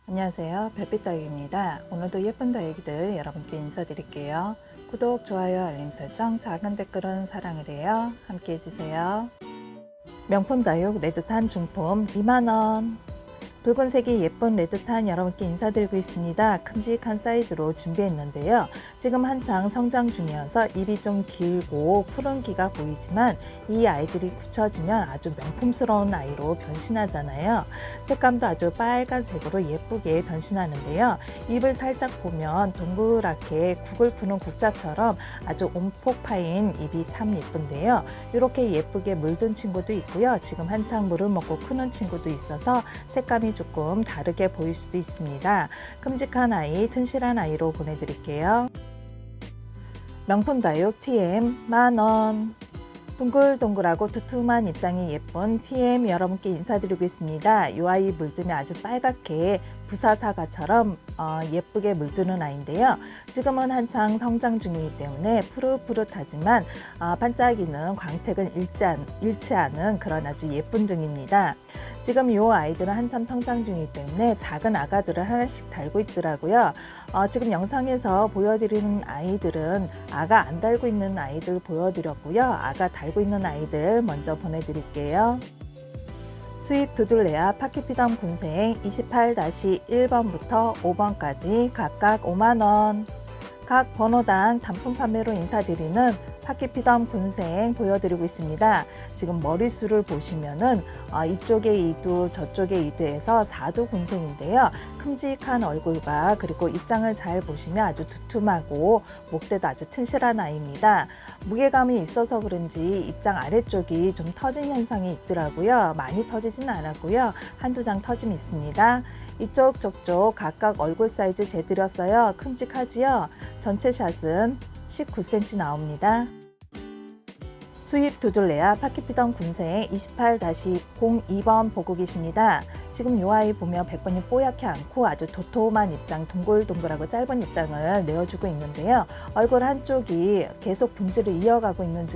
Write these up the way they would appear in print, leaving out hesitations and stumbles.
안녕하세요. 별빛다육입니다. 오늘도 예쁜 다육이들 여러분께 인사드릴게요. 구독, 좋아요, 알림 설정, 작은 댓글은 사랑을 해요. 함께 해주세요. 명품 다육 레드탄 중품 2만원. 붉은색이 예쁜 레드탄 여러분께 인사드리고 있습니다. 큼직한 사이즈로 준비했는데요. 지금 한창 성장 중이어서 입이 좀 길고 푸른 기가 보이지만 이 아이들이 굳혀지면 아주 명품스러운 아이로 변신하잖아요. 색감도 아주 빨간색으로 예쁘게 변신하는데요. 입을 살짝 보면 동그랗게 국을 푸는 국자처럼 아주 움푹 파인 입이 참 예쁜데요. 이렇게 예쁘게 물든 친구도 있고요. 지금 한창 물을 먹고 크는 친구도 있어서 색감이 조금 다르게 보일 수도 있습니다. 큼직한 아이, 튼실한 아이로 보내드릴게요. 명품 다육 TM 만원. 동글동글하고 두툼한 입장이 예쁜 TM 여러분께 인사드리고 있습니다. 이 아이 물들면 아주 빨갛게 부사사과처럼 예쁘게 물드는 아이인데요. 지금은 한창 성장 중이기 때문에 푸릇푸릇하지만 반짝이는 광택은 잃지 않은 그런 아주 예쁜 등입니다. 지금 이 아이들은 한참 성장 중이기 때문에 작은 아가들을 하나씩 달고 있더라고요. 지금 영상에서 보여드리는 아이들은 아가 안 달고 있는 아이들 보여드렸고요. 아가 달고 있는 아이들 먼저 보내드릴게요. 수입 두들레아 파키피덤 군생 28-1번부터 5번까지 각각 5만원. 각 번호당 단품 판매로 인사드리는 파키피덤 군생 보여드리고 있습니다. 지금 머리수를 보시면은 이쪽에 2두 저쪽에 2두 해서 4두 군생인데요. 큼직한 얼굴과 그리고 입장을 잘 보시면 아주 두툼하고 목대도 아주 튼실한 아이입니다. 무게감이 있어서 그런지 입장 아래쪽이 좀 터진 현상이 있더라고요. 많이 터지진 않았고요. 한두 장 터짐이 있습니다. 이쪽 저쪽 각각 얼굴 사이즈 재드렸어요. 큼직하지요? 전체 샷은 19cm 나옵니다. 수입 두들레아 파키피덤 군생 28-02번 보고 계십니다. 지금 이 아이 보면 백번이 뽀얗게 않고 아주 도톰한 입장, 동글동글하고 짧은 입장을 내어주고 있는데요. 얼굴 한쪽이 계속 분질을 이어가고 있는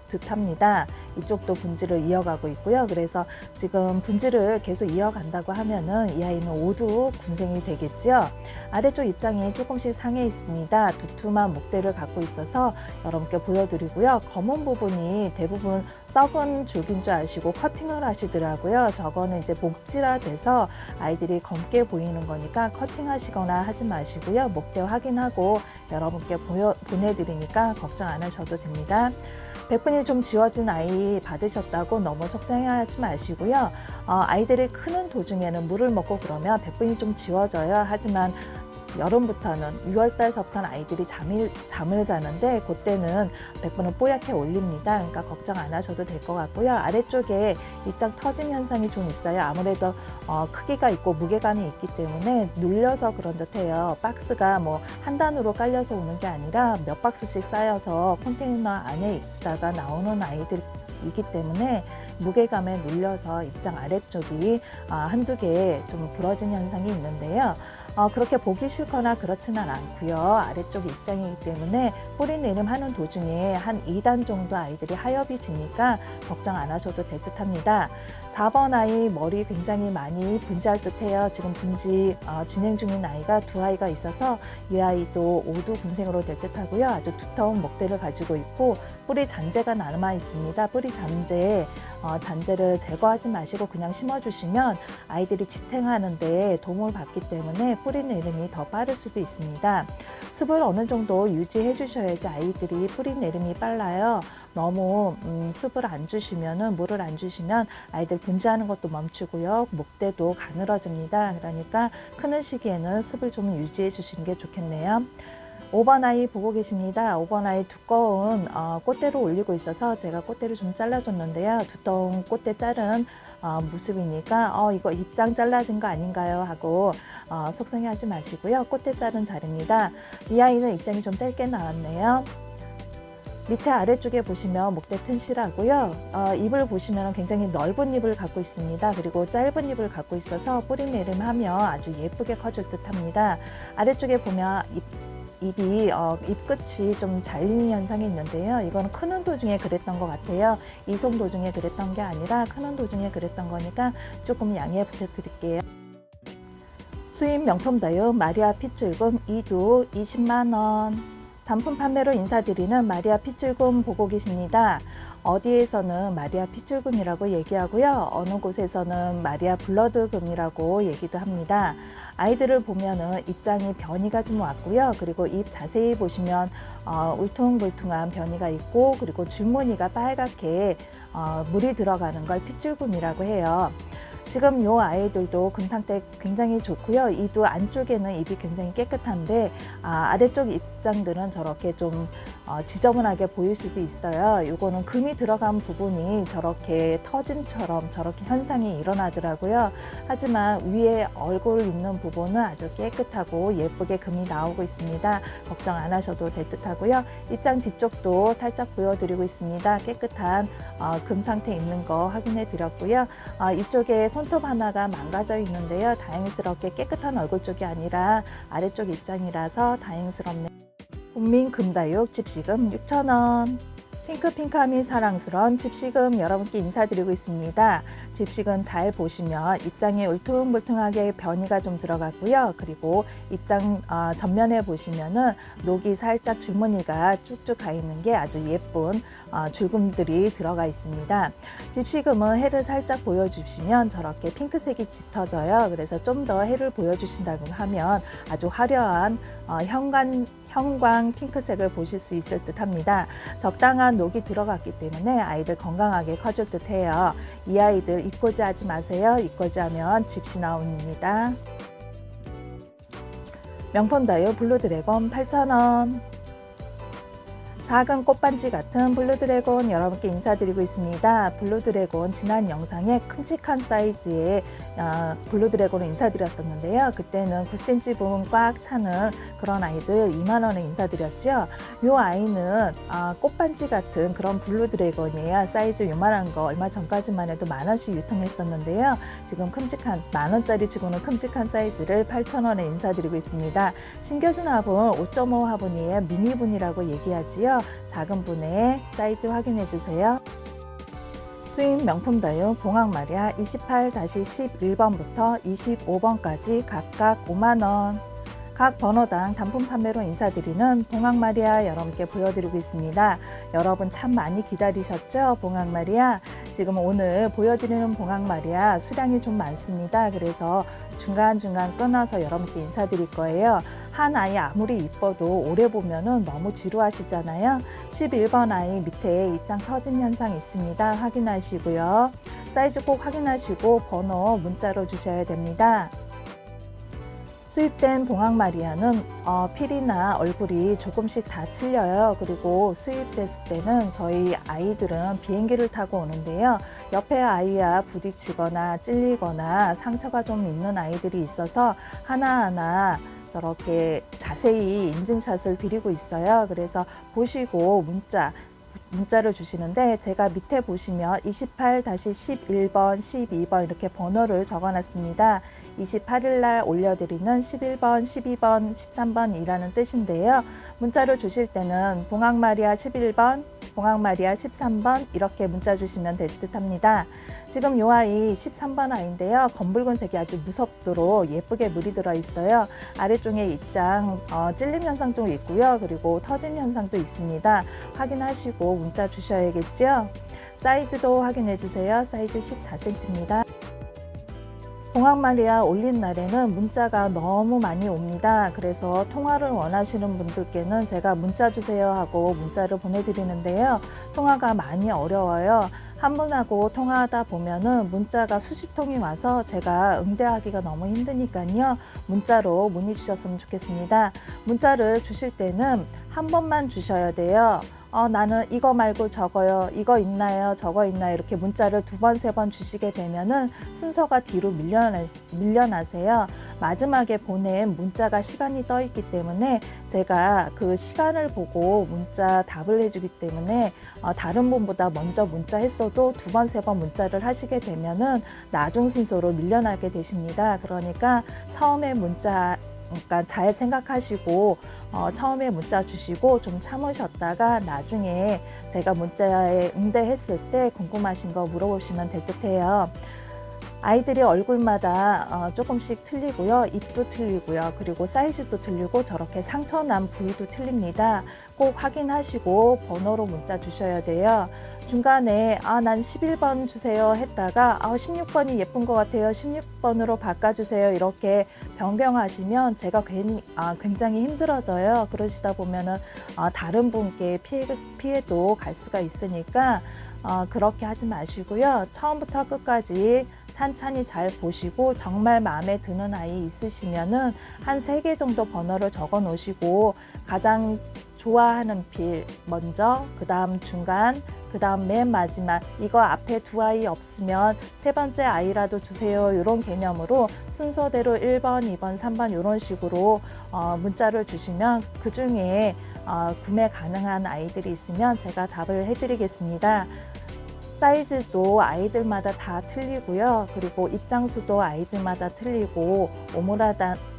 듯합니다. 이쪽도 분질을 이어가고 있고요. 그래서 지금 분질을 계속 이어간다고 하면은 이 아이는 5두 군생이 되겠죠. 아래쪽 입장이 조금씩 상해 있습니다. 두툼한 목대를 갖고 있어서 여러분께 보여드리고요. 검은 부분이 대부분 썩은 줄긴 줄 아시고 커팅을 하시더라고요. 저거는 이제 목질화 돼서 아이들이 검게 보이는 거니까 커팅하시거나 하지 마시고요. 목대 확인하고 여러분께 보내드리니까 걱정 안 하셔도 됩니다. 백분이 좀 지워진 아이 받으셨다고 너무 속상해하지 마시고요. 아이들이 크는 도중에는 물을 먹고 그러면 백분이 좀 지워져요. 하지만 여름부터는 6월달서부터는 아이들이 잠을 자는데 그때는 백분을 뽀얗게 올립니다. 그러니까 걱정 안 하셔도 될 것 같고요. 아래쪽에 입장 터짐 현상이 좀 있어요. 아무래도 크기가 있고 무게감이 있기 때문에 눌려서 그런 듯해요. 박스가 뭐 한 단으로 깔려서 오는 게 아니라 몇 박스씩 쌓여서 컨테이너 안에 있다가 나오는 아이들이기 때문에 무게감에 눌려서 입장 아래쪽이 한두 개 좀 부러진 현상이 있는데요. 그렇게 보기 싫거나 그렇지는 않고요. 아래쪽 입장이기 때문에 뿌리 내림하는 도중에 한 2단 정도 아이들이 하엽이 지니까 걱정 안 하셔도 될 듯합니다. 4번 아이 머리 굉장히 많이 분지할 듯해요. 지금 분지 진행 중인 아이가 두 아이가 있어서 이 아이도 5두 군생으로 될 듯하고요. 아주 두터운 목대를 가지고 있고 뿌리 잔재가 남아 있습니다. 뿌리 잔재를 제거하지 마시고 그냥 심어주시면 아이들이 지탱하는 데 도움을 받기 때문에 뿌리 내림이 더 빠를 수도 있습니다. 습을 어느 정도 유지해 주셔야지 아이들이 뿌리 내림이 빨라요. 너무 습을 안 주시면은 물을 안 주시면 아이들 분지하는 것도 멈추고요. 목대도 가늘어집니다. 그러니까 크는 시기에는 습을 좀 유지해 주시는 게 좋겠네요. 5번 아이 보고 계십니다. 5번 아이 두꺼운 꽃대를 올리고 있어서 제가 꽃대를 좀 잘라줬는데요. 두꺼운 꽃대 자른 모습이니까 이거 입장 잘라진 거 아닌가요? 하고 속상해하지 마시고요. 꽃대 자른 자리입니다. 이 아이는 입장이 좀 짧게 나왔네요. 밑에 아래쪽에 보시면 목대 튼실하고요. 잎을 보시면 굉장히 넓은 잎을 갖고 있습니다. 그리고 짧은 잎을 갖고 있어서 뿌리 내림하면 아주 예쁘게 커질 듯합니다. 아래쪽에 보면 잎이 잎끝이 좀 잘리는 현상이 있는데요. 이건 크는 도중에 그랬던 것 같아요. 이송 도중에 그랬던 게 아니라 크는 도중에 그랬던 거니까 조금 양해 부탁드릴게요. 수입 명품 다육 마리아 핏줄금 2두 20만원. 단품 판매로 인사드리는 마리아 핏줄금 보고 계십니다. 어디에서는 마리아 핏줄금이라고 얘기하고요. 어느 곳에서는 마리아 블러드금이라고 얘기도 합니다. 아이들을 보면은 입장이 변이가 좀 왔고요. 그리고 입 자세히 보시면 울퉁불퉁한 변이가 있고, 그리고 줄무늬가 빨갛게 물이 들어가는 걸 핏줄금이라고 해요. 지금 요 아이들도 금 상태 굉장히 좋고요. 이도 안쪽에는 입이 굉장히 깨끗한데 아래쪽 입장들은 저렇게 좀 지저분하게 보일 수도 있어요. 요거는 금이 들어간 부분이 저렇게 터짐처럼 저렇게 현상이 일어나더라고요. 하지만 위에 얼굴 있는 부분은 아주 깨끗하고 예쁘게 금이 나오고 있습니다. 걱정 안 하셔도 될 듯 하고요. 입장 뒤쪽도 살짝 보여드리고 있습니다. 깨끗한 금 상태 있는 거 확인해 드렸고요. 이쪽에 손톱 하나가 망가져 있는데요. 다행스럽게 깨끗한 얼굴 쪽이 아니라 아래쪽 입장이라서 다행스럽네요. 국민 금다육 집시금 6,000원. 핑크핑크함이 사랑스러운 집시금 여러분께 인사드리고 있습니다. 집시금 잘 보시면 입장에 울퉁불퉁하게 변이가 좀 들어갔고요. 그리고 입장 전면에 보시면은 녹이 살짝 줄무늬가 쭉쭉 가 있는 게 아주 예쁜 줄금들이 들어가 있습니다. 집시금은 해를 살짝 보여주시면 저렇게 핑크색이 짙어져요. 그래서 좀 더 해를 보여주신다고 하면 아주 화려한 형광 핑크색을 보실 수 있을 듯 합니다. 적당한 녹이 들어갔기 때문에 아이들 건강하게 커질 듯 해요. 이 아이들 입고지 하지 마세요. 입고지 하면 집시 나옵니다. 명품 다육 블루드래곤 8,000원. 작은 꽃반지 같은 블루드래곤 여러분께 인사드리고 있습니다. 블루드래곤 지난 영상에 큼직한 사이즈의 블루드래곤을 인사드렸었는데요. 그때는 9cm 부분 꽉 차는 그런 아이들 2만원에 인사드렸죠. 이 아이는 꽃반지 같은 그런 블루드래곤이에요. 사이즈 요만한 거 얼마 전까지만 해도 만원씩 유통했었는데요. 지금 큼직한 만원짜리 치고는 큼직한 사이즈를 8,000원에 인사드리고 있습니다. 신겨준 화분 5.5 화분이에요. 미니분이라고 얘기하지요. 작은 분의 사이즈 확인해 주세요. 수입 명품 다육 봉황 마리아 28-11번부터 25번까지 각각 5만원. 각 번호당 단품 판매로 인사드리는 봉황 마리아 여러분께 보여드리고 있습니다. 여러분 참 많이 기다리셨죠? 봉황 마리아. 지금 오늘 보여드리는 봉황 마리아 수량이 좀 많습니다. 그래서 중간중간 끊어서 여러분께 인사드릴 거예요. 한 아이 아무리 이뻐도 오래 보면은 너무 지루하시잖아요. 11번 아이 밑에 입장 터진 현상 있습니다. 확인하시고요. 사이즈 꼭 확인하시고 번호 문자로 주셔야 됩니다. 수입된 봉황 마리아는 필이나 얼굴이 조금씩 다 틀려요. 그리고 수입됐을 때는 저희 아이들은 비행기를 타고 오는데요. 옆에 아이와 부딪히거나 찔리거나 상처가 좀 있는 아이들이 있어서 하나하나 저렇게 자세히 인증샷을 드리고 있어요. 그래서 보시고 문자를 주시는데 제가 밑에 보시면 28-11번, 12번 이렇게 번호를 적어놨습니다. 28일 날 올려드리는 11번, 12번, 13번이라는 뜻인데요. 문자를 주실 때는 봉황 마리아 11번, 봉황 마리아 13번 이렇게 문자 주시면 될 듯 합니다. 지금 이 아이 13번 아이인데요. 검붉은색이 아주 무섭도록 예쁘게 물이 들어있어요. 아래쪽에 입장 찔림 현상도 있고요. 그리고 터진 현상도 있습니다. 확인하시고 문자 주셔야겠죠. 사이즈도 확인해 주세요. 사이즈 14cm입니다. 봉황 마리아 올린 날에는 문자가 너무 많이 옵니다. 그래서 통화를 원하시는 분들께는 제가 문자 주세요 하고 문자를 보내드리는데요. 통화가 많이 어려워요. 한 분하고 통화하다 보면은 문자가 수십 통이 와서 제가 응대하기가 너무 힘드니까요. 문자로 문의 주셨으면 좋겠습니다. 문자를 주실 때는 한 번만 주셔야 돼요. 나는 이거 말고 저거요. 이거 있나요? 저거 있나요? 이렇게 문자를 2번, 3번 주시게 되면은 순서가 뒤로 밀려나세요. 마지막에 보낸 문자가 시간이 떠 있기 때문에 제가 그 시간을 보고 문자 답을 해주기 때문에 다른 분보다 먼저 문자 했어도 2번, 3번 문자를 하시게 되면은 나중 순서로 밀려나게 되십니다. 그러니까 처음에 문자 그러니까 잘 생각하시고 처음에 문자 주시고 좀 참으셨다가 나중에 제가 문자에 응대했을 때 궁금하신 거 물어보시면 될 듯해요. 아이들이 얼굴마다 조금씩 틀리고요. 입도 틀리고요. 그리고 사이즈도 틀리고 저렇게 상처 난 부위도 틀립니다. 꼭 확인하시고 번호로 문자 주셔야 돼요. 중간에 난 11번 주세요 했다가 16번이 예쁜 것 같아요. 16번으로 바꿔주세요. 이렇게 변경하시면 제가 굉장히 힘들어져요. 그러시다 보면은 다른 분께 피해도 갈 수가 있으니까 그렇게 하지 마시고요. 처음부터 끝까지 찬찬히 잘 보시고 정말 마음에 드는 아이 있으시면은 한 3개 정도 번호를 적어 놓으시고 가장 좋아하는 필 먼저, 그 다음 중간, 그 다음 맨 마지막, 이거 앞에 2아이 없으면 3번째 아이라도 주세요. 이런 개념으로 순서대로 1번, 2번, 3번 이런 식으로 문자를 주시면 그 중에 구매 가능한 아이들이 있으면 제가 답을 해드리겠습니다. 사이즈도 아이들마다 다 틀리고요. 그리고 입장수도 아이들마다 틀리고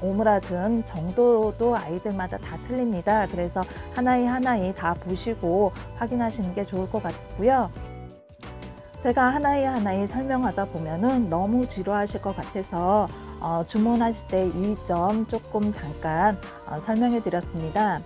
오므라든 정도도 아이들마다 다 틀립니다. 그래서 하나의 하나의 다 보시고 확인하시는 게 좋을 것 같고요. 제가 하나의 하나의 설명하다 보면은 너무 지루하실 것 같아서 주문하실 때 유의점 조금 잠깐 설명해 드렸습니다.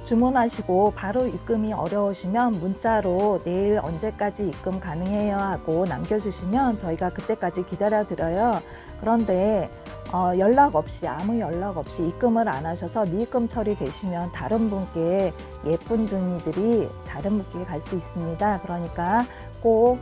주문하시고 바로 입금이 어려우시면 문자로 내일 언제까지 입금 가능해요 하고 남겨주시면 저희가 그때까지 기다려 드려요. 그런데 아무 연락 없이 입금을 안 하셔서 미입금 처리되시면 다른 분께 예쁜 둥이들이 다른 분께 갈 수 있습니다. 그러니까 꼭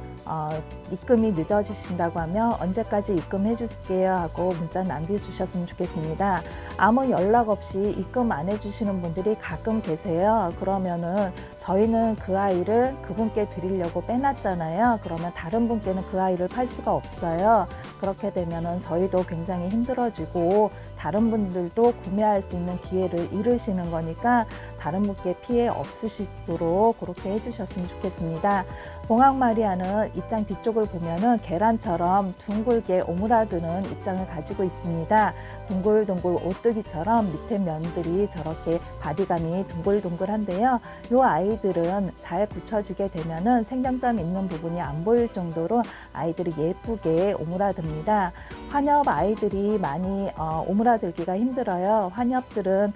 입금이 늦어지신다고 하면 언제까지 입금해 줄게요 하고 문자 남겨주셨으면 좋겠습니다. 아무 연락 없이 입금 안 해주시는 분들이 가끔 계세요. 그러면은 저희는 그 아이를 그분께 드리려고 빼놨잖아요. 그러면 다른 분께는 그 아이를 팔 수가 없어요. 그렇게 되면은 저희도 굉장히 힘들어지고 다른 분들도 구매할 수 있는 기회를 잃으시는 거니까 다른 분께 피해 없으시도록 그렇게 해주셨으면 좋겠습니다. 봉황마리아는 입장 뒤쪽을 보면은 계란처럼 둥글게 오므라드는 입장을 가지고 있습니다. 동글동글 오뚜기처럼 밑에 면들이 저렇게 바디감이 동글동글한데요. 이 아이들은 잘 굳혀지게 되면은 생장점 있는 부분이 안 보일 정도로 아이들이 예쁘게 오므라듭니다. 환엽 아이들이 많이 오므라들기가 힘들어요. 환엽들은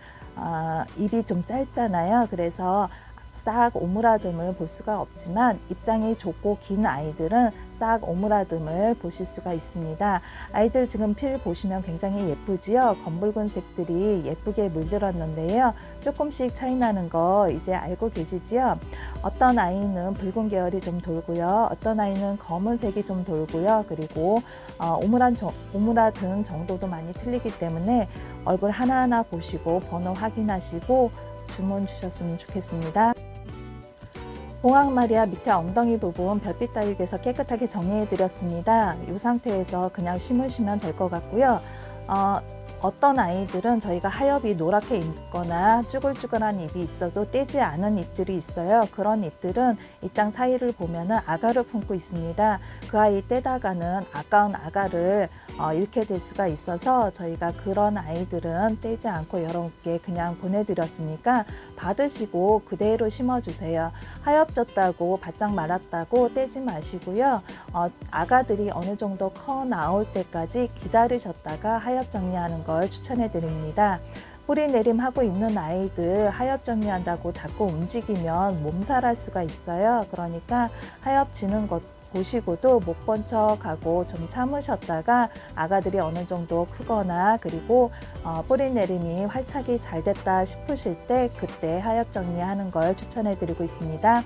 입이 좀 짧잖아요. 그래서 싹 오므라듦을 볼 수가 없지만 입장이 좁고 긴 아이들은 싹 오므라듦을 보실 수가 있습니다. 아이들 지금 필 보시면 굉장히 예쁘지요. 검붉은색들이 예쁘게 물들었는데요. 조금씩 차이 나는 거 이제 알고 계시지요. 어떤 아이는 붉은 계열이 좀 돌고요. 어떤 아이는 검은색이 좀 돌고요. 그리고 오므라든 정도도 많이 틀리기 때문에 얼굴 하나하나 보시고 번호 확인하시고 주문 주셨으면 좋겠습니다. 봉황마리아 밑에 엉덩이 부분 별빛 다육에서 깨끗하게 정리해 드렸습니다. 이 상태에서 그냥 심으시면 될 것 같고요. 어떤 아이들은 저희가 하엽이 노랗게 있거나 쭈글쭈글한 잎이 있어도 떼지 않은 잎들이 있어요. 그런 잎들은 입장 사이를 보면은 아가를 품고 있습니다. 그 아이 떼다가는 아까운 아가를 잃게 될 수가 있어서 저희가 그런 아이들은 떼지 않고 여러분께 그냥 보내드렸으니까 받으시고 그대로 심어주세요. 하엽 졌다고 바짝 말았다고 떼지 마시고요. 아가들이 어느 정도 커 나올 때까지 기다리셨다가 하엽 정리하는 걸 추천해 드립니다. 뿌리 내림하고 있는 아이들 하엽 정리한다고 자꾸 움직이면 몸살할 수가 있어요. 그러니까 하엽 지는 것 보시고도 못 본 척하고 좀 참으셨다가 아가들이 어느 정도 크거나 그리고 뿌리 내림이 활착이 잘 됐다 싶으실 때 그때 하엽 정리하는 걸 추천해 드리고 있습니다.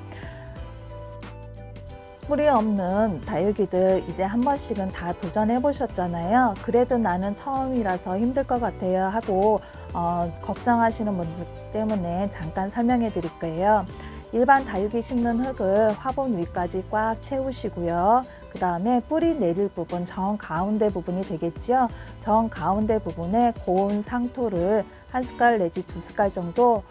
뿌리 없는 다육이들 이제 한 번씩은 다 도전해 보셨잖아요. 그래도 나는 처음이라서 힘들 것 같아요 하고 걱정하시는 분들 때문에 잠깐 설명해 드릴 거예요. 일반 다육이 심는 흙을 화분 위까지 꽉 채우시고요. 그 다음에 뿌리 내릴 부분, 정 가운데 부분이 되겠죠. 정 가운데 부분에 고운 상토를 한 숟갈 내지 2숟갈 정도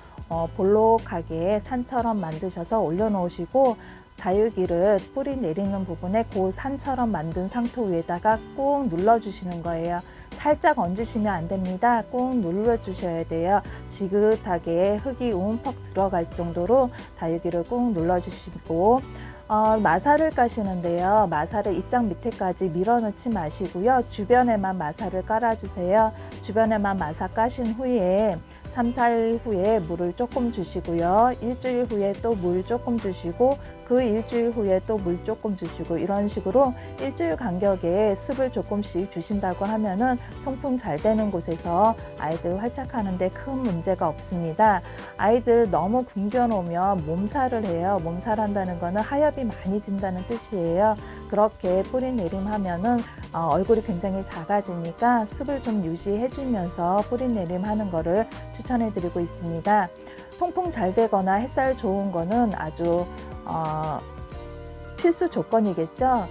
볼록하게 산처럼 만드셔서 올려놓으시고 다육이를 뿌리 내리는 부분에 그 산처럼 만든 상토 위에다가 꾹 눌러주시는 거예요. 살짝 얹으시면 안 됩니다. 꾹 눌러주셔야 돼요. 지긋하게 흙이 움퍽 들어갈 정도로 다육이를 꾹 눌러주시고 마사를 까시는데요. 마사를 입장 밑에까지 밀어넣지 마시고요. 주변에만 마사를 깔아주세요. 주변에만 마사 까신 후에 3, 4일 후에 물을 조금 주시고요. 일주일 후에 또 물 조금 주시고 그 일주일 후에 또 물 조금 주시고 이런 식으로 일주일 간격에 습을 조금씩 주신다고 하면은 통풍 잘 되는 곳에서 아이들 활착하는데 큰 문제가 없습니다. 아이들 너무 굶겨 놓으면 몸살을 해요. 몸살한다는 거는 하엽이 많이 진다는 뜻이에요. 그렇게 뿌리 내림하면은 얼굴이 굉장히 작아지니까 습을 좀 유지해 주면서 뿌리 내림하는 거를 추천해 드리고 있습니다. 통풍 잘 되거나 햇살 좋은 거는 아주 필수 조건이겠죠.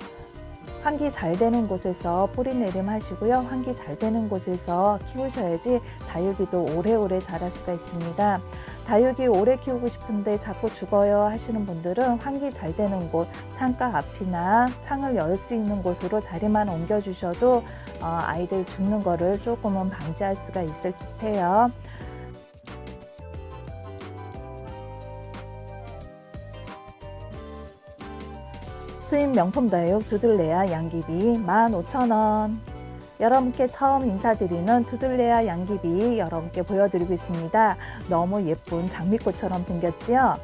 환기 잘 되는 곳에서 뿌리 내림 하시고요. 환기 잘 되는 곳에서 키우셔야지 다육이도 오래오래 자랄 수가 있습니다. 다육이 오래 키우고 싶은데 자꾸 죽어요 하시는 분들은 환기 잘 되는 곳, 창가 앞이나 창을 열 수 있는 곳으로 자리만 옮겨주셔도 아이들 죽는 거를 조금은 방지할 수가 있을 듯해요. 수입 명품 다육 두들레아 양귀비 15,000원. 여러분께 처음 인사드리는 두들레아 양귀비 여러분께 보여드리고 있습니다. 너무 예쁜 장미꽃처럼 생겼지요?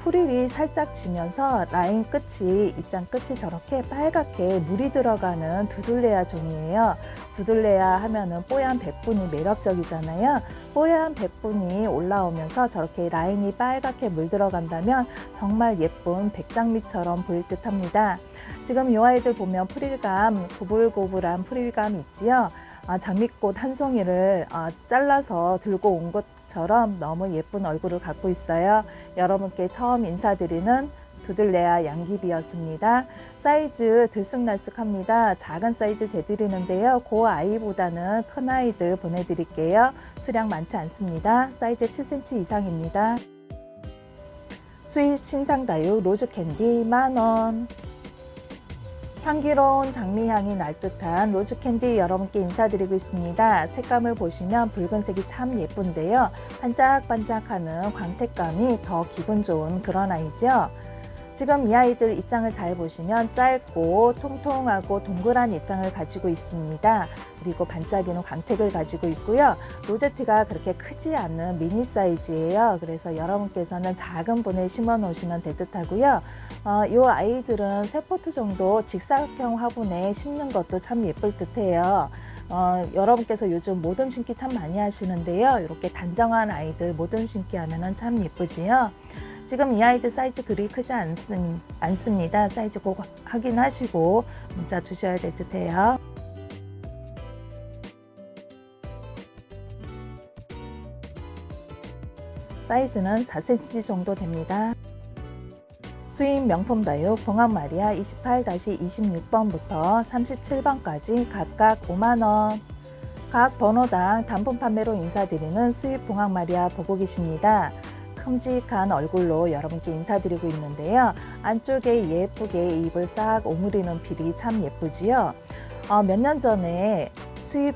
프릴이 살짝 지면서 라인 끝이, 입장 끝이 저렇게 빨갛게 물이 들어가는 두들레아 종이에요. 두들레아 하면은 뽀얀 백분이 매력적이잖아요. 뽀얀 백분이 올라오면서 저렇게 라인이 빨갛게 물 들어간다면 정말 예쁜 백장미처럼 보일 듯 합니다. 지금 이 아이들 보면 프릴감, 고불고불한 프릴감 있지요? 장미꽃 한 송이를 잘라서 들고 온 것처럼 너무 예쁜 얼굴을 갖고 있어요. 여러분께 처음 인사드리는 두들레아 양귀비였습니다. 사이즈 들쑥날쑥합니다. 작은 사이즈 재드리는데요. 그 아이보다는 큰 아이들 보내드릴게요. 수량 많지 않습니다. 사이즈 7cm 이상입니다. 수입 신상다육 로즈캔디 10,000원. 향기로운 장미향이 날 듯한 로즈캔디 여러분께 인사드리고 있습니다. 색감을 보시면 붉은색이 참 예쁜데요. 반짝반짝하는 광택감이 더 기분 좋은 그런 아이죠. 지금 이 아이들 입장을 잘 보시면 짧고 통통하고 동그란 입장을 가지고 있습니다. 그리고 반짝이는 광택을 가지고 있고요. 로제트가 그렇게 크지 않은 미니 사이즈예요. 그래서 여러분께서는 작은 분에 심어 놓으시면 될 듯 하고요. 이 아이들은 3포트 정도 직사각형 화분에 심는 것도 참 예쁠 듯 해요. 여러분께서 요즘 모듬 심기 참 많이 하시는데요. 이렇게 단정한 아이들 모듬 심기 하면 참 예쁘지요. 지금 이 아이들 사이즈 그리 크지 않습니다. 사이즈 꼭 확인하시고 문자 주셔야 될 듯 해요. 사이즈는 4cm 정도 됩니다. 수입 명품 다육 봉황마리아 28-26번부터 37번까지 각각 5만원. 각 번호당 단품 판매로 인사드리는 수입 봉황마리아 보고 계십니다. 큼직한 얼굴로 여러분께 인사드리고 있는데요. 안쪽에 예쁘게 입을 싹 오므리는 필이 참 예쁘지요. 몇 년 전에 수입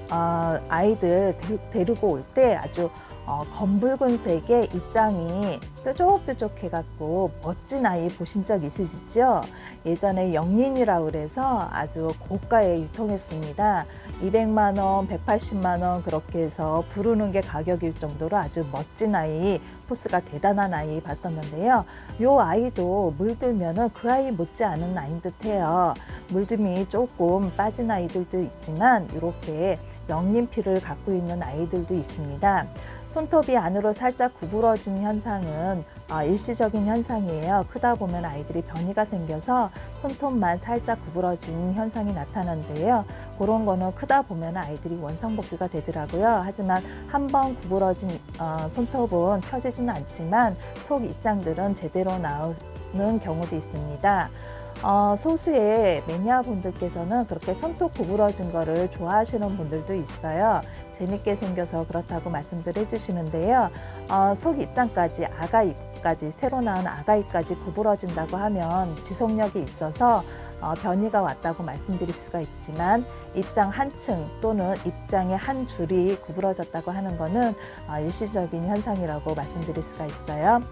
아이들 데리고 올 때 아주 검붉은색의 입장이 뾰족뾰족해 갖고 멋진 아이 보신 적 있으시죠? 예전에 영린이라고 그래서 아주 고가에 유통했습니다. 200만 원, 180만 원 그렇게 해서 부르는 게 가격일 정도로 아주 멋진 아이, 포스가 대단한 아이 봤었는데요. 이 아이도 물들면은 그 아이 못지않은 아이인 듯해요. 물듬이 조금 빠진 아이들도 있지만 이렇게 영린피를 갖고 있는 아이들도 있습니다. 손톱이 안으로 살짝 구부러진 현상은 일시적인 현상이에요. 크다 보면 아이들이 변이가 생겨서 손톱만 살짝 구부러진 현상이 나타나는데요. 그런 거는 크다 보면 아이들이 원상복귀가 되더라고요. 하지만 한번 구부러진 손톱은 펴지지는 않지만 속 입장들은 제대로 나오는 경우도 있습니다. 소수의 매니아 분들께서는 그렇게 손톱 구부러진 거를 좋아하시는 분들도 있어요. 재밌게 생겨서 그렇다고 말씀들 해주시는데요. 속 입장까지 아가입까지 새로 나온 아가입까지 구부러진다고 하면 지속력이 있어서 변이가 왔다고 말씀드릴 수가 있지만 입장 한 층 또는 입장의 한 줄이 구부러졌다고 하는 것은 일시적인 현상이라고 말씀드릴 수가 있어요.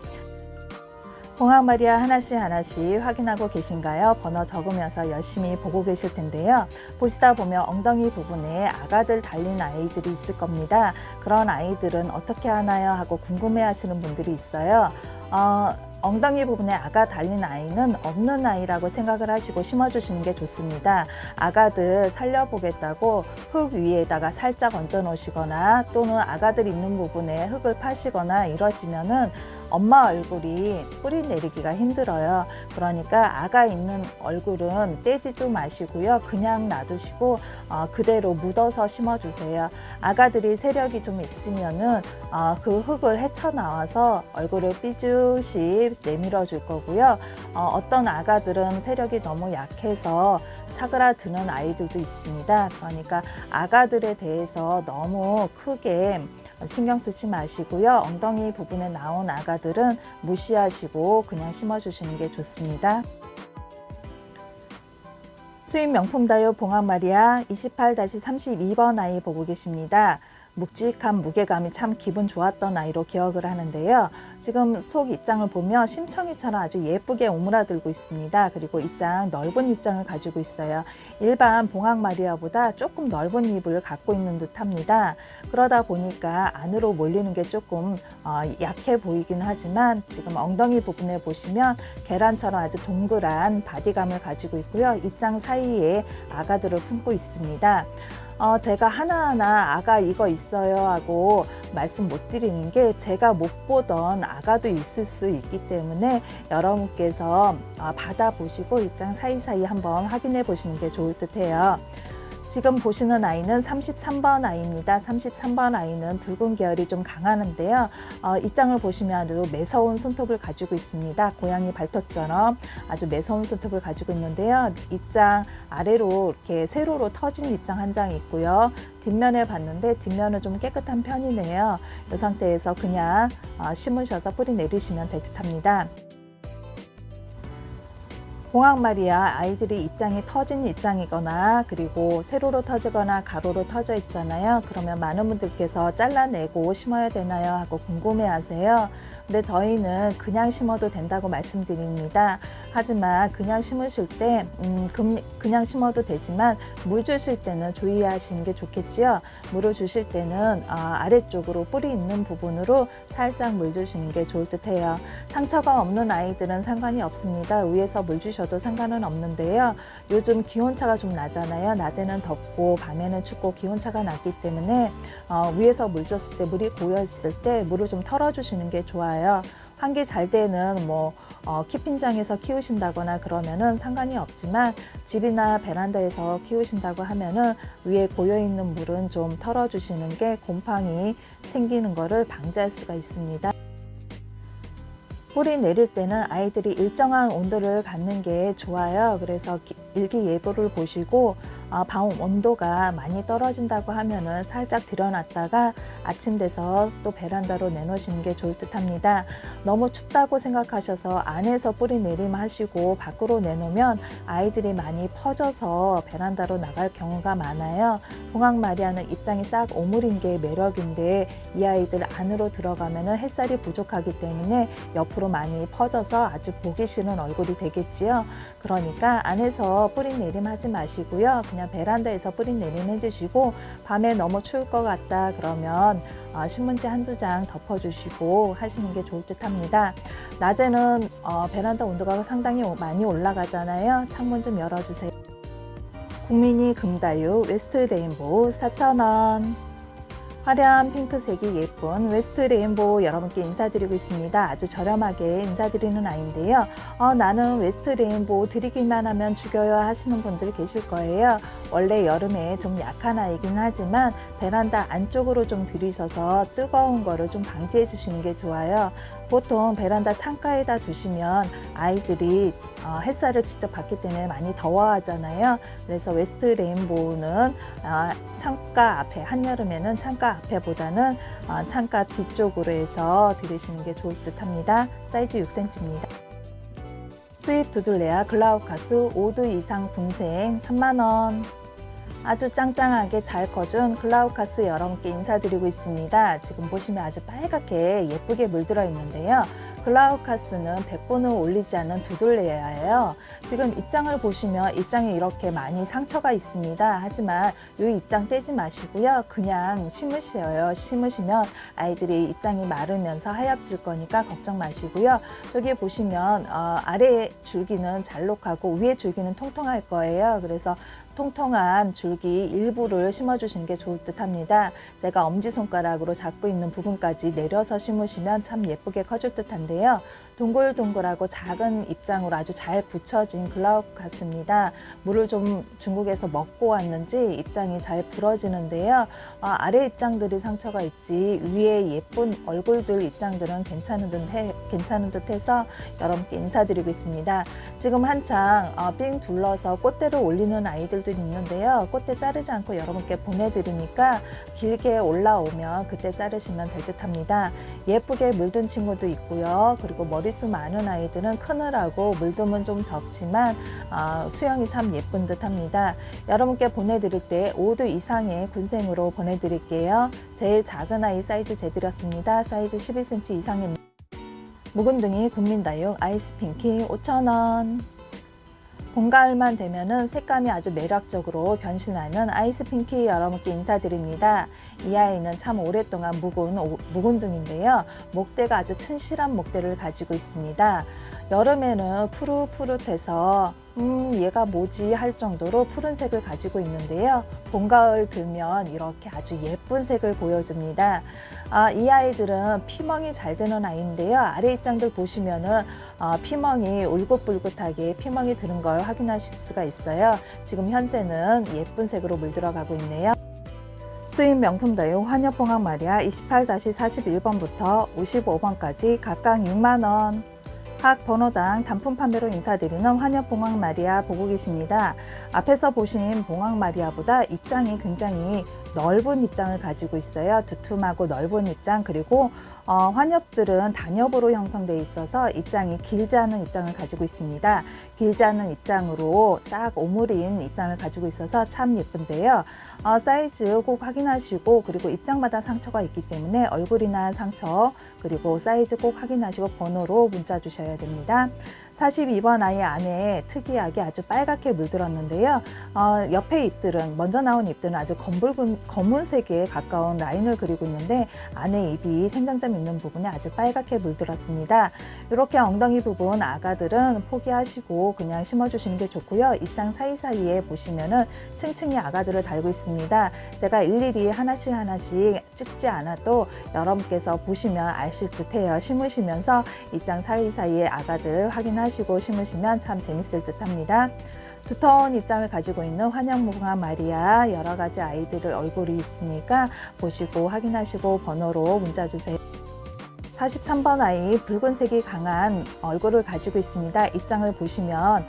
봉황마리아 하나씩 하나씩 확인하고 계신가요? 번호 적으면서 열심히 보고 계실 텐데요. 보시다 보면 엉덩이 부분에 아가들 달린 아이들이 있을 겁니다. 그런 아이들은 어떻게 하나요? 하고 궁금해 하시는 분들이 있어요. 엉덩이 부분에 아가 달린 아이는 없는 아이라고 생각을 하시고 심어주시는 게 좋습니다. 아가들 살려보겠다고 흙 위에다가 살짝 얹어 놓으시거나 또는 아가들 있는 부분에 흙을 파시거나 이러시면은 엄마 얼굴이 뿌리 내리기가 힘들어요. 그러니까 아가 있는 얼굴은 떼지도 마시고요. 그냥 놔두시고 그대로 묻어서 심어주세요. 아가들이 세력이 좀 있으면은 그 흙을 헤쳐나와서 얼굴을 삐죽이 내밀어 줄 거고요. 어떤 아가들은 세력이 너무 약해서 사그라드는 아이들도 있습니다. 그러니까 아가들에 대해서 너무 크게 신경 쓰지 마시고요. 엉덩이 부분에 나온 아가들은 무시하시고 그냥 심어주시는 게 좋습니다. 수입 명품 다육 봉황마리아 28-32번 아이 보고 계십니다. 묵직한 무게감이 참 기분 좋았던 아이로 기억을 하는데요. 지금 속 입장을 보면 심청이처럼 아주 예쁘게 오므라들고 있습니다. 그리고 입장 넓은 입장을 가지고 있어요. 일반 봉황마리아보다 조금 넓은 입을 갖고 있는 듯 합니다. 그러다 보니까 안으로 몰리는 게 조금 약해 보이긴 하지만 지금 엉덩이 부분에 보시면 계란처럼 아주 동그란 바디감을 가지고 있고요. 입장 사이에 아가들을 품고 있습니다. 제가 하나하나 아가 이거 있어요 하고 말씀 못 드리는 게 제가 못 보던 아가도 있을 수 있기 때문에 여러분께서 받아보시고 입장 사이사이 한번 확인해 보시는 게 좋을 듯 해요. 지금 보시는 아이는 33번 아이입니다. 33번 아이는 붉은 계열이 좀 강하는데요. 입장을 보시면 아주 매서운 손톱을 가지고 있습니다. 고양이 발톱처럼 아주 매서운 손톱을 가지고 있는데요. 입장 아래로 이렇게 세로로 터진 입장 한 장 있고요. 뒷면에 봤는데 뒷면은 좀 깨끗한 편이네요. 이 상태에서 그냥 심으셔서 뿌리 내리시면 될 듯합니다. 봉황마리아 아이들이 입장이 터진 입장이거나 그리고 세로로 터지거나 가로로 터져 있잖아요. 그러면 많은 분들께서 잘라내고 심어야 되나요? 하고 궁금해 하세요. 근데 저희는 그냥 심어도 된다고 말씀드립니다. 하지만 그냥 심으실 때 그냥 심어도 되지만 물 주실 때는 주의하시는 게 좋겠지요. 물을 주실 때는 아래쪽으로 뿌리 있는 부분으로 살짝 물 주시는 게 좋을 듯 해요. 상처가 없는 아이들은 상관이 없습니다. 위에서 물 주셔도 상관은 없는데요. 요즘 기온차가 좀 나잖아요. 낮에는 덥고 밤에는 춥고 기온차가 낮기 때문에 위에서 물 줬을 때 물이 고여 있을 때 물을 좀 털어 주시는 게 좋아요. 환기 잘 되는 키핀장에서 키우신다거나 그러면은 상관이 없지만 집이나 베란다에서 키우신다고 하면은 위에 고여 있는 물은 좀 털어 주시는 게 곰팡이 생기는 거를 방지할 수가 있습니다. 뿌리 내릴 때는 아이들이 일정한 온도를 갖는 게 좋아요. 그래서 일기예보를 보시고 방 온도가 많이 떨어진다고 하면은 살짝 들여놨다가 아침 돼서 또 베란다로 내놓으시는 게 좋을 듯 합니다. 너무 춥다고 생각하셔서 안에서 뿌리 내림하시고 밖으로 내놓으면 아이들이 많이 퍼져서 베란다로 나갈 경우가 많아요. 봉황마리아는 입장이 싹 오므린 게 매력인데 이 아이들 안으로 들어가면은 햇살이 부족하기 때문에 옆으로 많이 퍼져서 아주 보기 싫은 얼굴이 되겠지요. 그러니까 안에서 뿌리 내림하지 마시고요. 그냥 베란다에서 뿌리 내림 해주시고 밤에 너무 추울 것 같다 그러면 신문지 한두 장 덮어주시고 하시는 게 좋을 듯 합니다. 낮에는 베란다 온도가 상당히 많이 올라가잖아요. 창문 좀 열어주세요. 국민이 금다육 웨스트 레인보우 4,000원. 화려한 핑크색이 예쁜 웨스트 레인보우 여러분께 인사드리고 있습니다. 아주 저렴하게 인사드리는 아이인데요. 나는 웨스트 레인보우 드리기만 하면 죽여요 하시는 분들 계실 거예요. 원래 여름에 좀 약한 아이긴 하지만 베란다 안쪽으로 좀 들이셔서 뜨거운 거를 좀 방지해 주시는 게 좋아요. 보통 베란다 창가에다 두시면 아이들이 햇살을 직접 받기 때문에 많이 더워하잖아요. 그래서 웨스트 레인보우는 창가 앞에, 한여름에는 창가 앞에보다는 창가 뒤쪽으로 해서 들이시는 게 좋을 듯 합니다. 사이즈 6cm입니다. 수입 두들레아 글라우카스 5두 이상 분생 3만원. 아주 짱짱하게 잘 커준 글라우카스 여러분께 인사드리고 있습니다. 지금 보시면 아주 빨갛게 예쁘게 물들어 있는데요. 글라우카스는 백본을 올리지 않는 두들레아예요. 지금 입장을 보시면 입장에 이렇게 많이 상처가 있습니다. 하지만 이 입장 떼지 마시고요. 그냥 심으셔요. 심으시면 아이들이 입장이 마르면서 하얗질 거니까 걱정 마시고요. 저기 보시면 아래 줄기는 잘록하고 위에 줄기는 통통할 거예요. 그래서 통통한 줄기 일부를 심어주시는 게 좋을 듯 합니다. 제가 엄지손가락으로 잡고 있는 부분까지 내려서 심으시면 참 예쁘게 커질 듯 한데요. 동글동글하고 작은 입장으로 아주 잘 붙여진 글라우카스입니다. 물을 좀 중국에서 먹고 왔는지 입장이 잘 부러지는데요. 아래 입장들이 상처가 있지 위에 예쁜 얼굴들 입장들은 괜찮은 듯해서 여러분께 인사드리고 있습니다. 지금 한창 삥 둘러서 꽃대를 올리는 아이들도 있는데요. 꽃대 자르지 않고 여러분께 보내드리니까 길게 올라오면 그때 자르시면 될 듯합니다. 예쁘게 물든 친구도 있고요. 그리고 머리수 많은 아이들은 크느라고 물듬은 좀 적지만 수영이 참 예쁜 듯 합니다. 여러분께 보내드릴 때 5두 이상의 군생으로 보내드릴게요. 제일 작은 아이 사이즈 재드렸습니다. 사이즈 11cm 이상입니다. 묵은둥이 국민다육 아이스핑키 5,000원. 봄, 가을만 되면은 색감이 아주 매력적으로 변신하는 아이스핑키 여러분께 인사드립니다. 이 아이는 참 오랫동안 묵은 묵은둥인데요. 목대가 아주 튼실한 목대를 가지고 있습니다. 여름에는 푸릇푸릇해서 얘가 뭐지 할 정도로 푸른색을 가지고 있는데요. 봄, 가을 들면 이렇게 아주 예쁜 색을 보여줍니다. 이 아이들은 피멍이 잘 드는 아이인데요. 아래 입장들 보시면은 피멍이 울긋불긋하게 피멍이 드는 걸 확인하실 수가 있어요. 지금 현재는 예쁜 색으로 물들어가고 있네요. 수입 명품 다육 환엽봉황 마리아 28-41번부터 55번까지 각각 6만원. 각 번호당 단품 판매로 인사드리는 환엽봉황 마리아 보고 계십니다. 앞에서 보신 봉황 마리아보다 입장이 굉장히 넓은 입장을 가지고 있어요. 두툼하고 넓은 입장, 그리고 환엽들은 단엽으로 형성되어 있어서 입장이 길지 않은 입장을 가지고 있습니다. 길지 않은 입장으로 싹 오므린 입장을 가지고 있어서 참 예쁜데요. 사이즈 꼭 확인하시고, 그리고 입장마다 상처가 있기 때문에 얼굴이나 상처, 그리고 사이즈 꼭 확인하시고 번호로 문자 주셔야 됩니다. 42번 아이 안에 특이하게 아주 빨갛게 물들었는데요. 옆에 잎들은, 먼저 나온 잎들은 아주 검은색에 가까운 라인을 그리고 있는데 안에 잎이 생장점 있는 부분에 아주 빨갛게 물들었습니다. 이렇게 엉덩이 부분 아가들은 포기하시고 그냥 심어주시는 게 좋고요. 입장 사이사이에 보시면은 층층이 아가들을 달고 있습니다. 제가 일일이 하나씩 찍지 않아도 여러분께서 보시면 아실 듯해요. 심으시면서 입장 사이사이에 아가들 확인하시고 심으시면 참 재밌을 듯합니다. 두터운 입장을 가지고 있는 환엽봉황 마리아 여러 가지 아이들의 얼굴이 있으니까 보시고 확인하시고 번호로 문자 주세요. 43번 아이 붉은색이 강한 얼굴을 가지고 있습니다. 입장을 보시면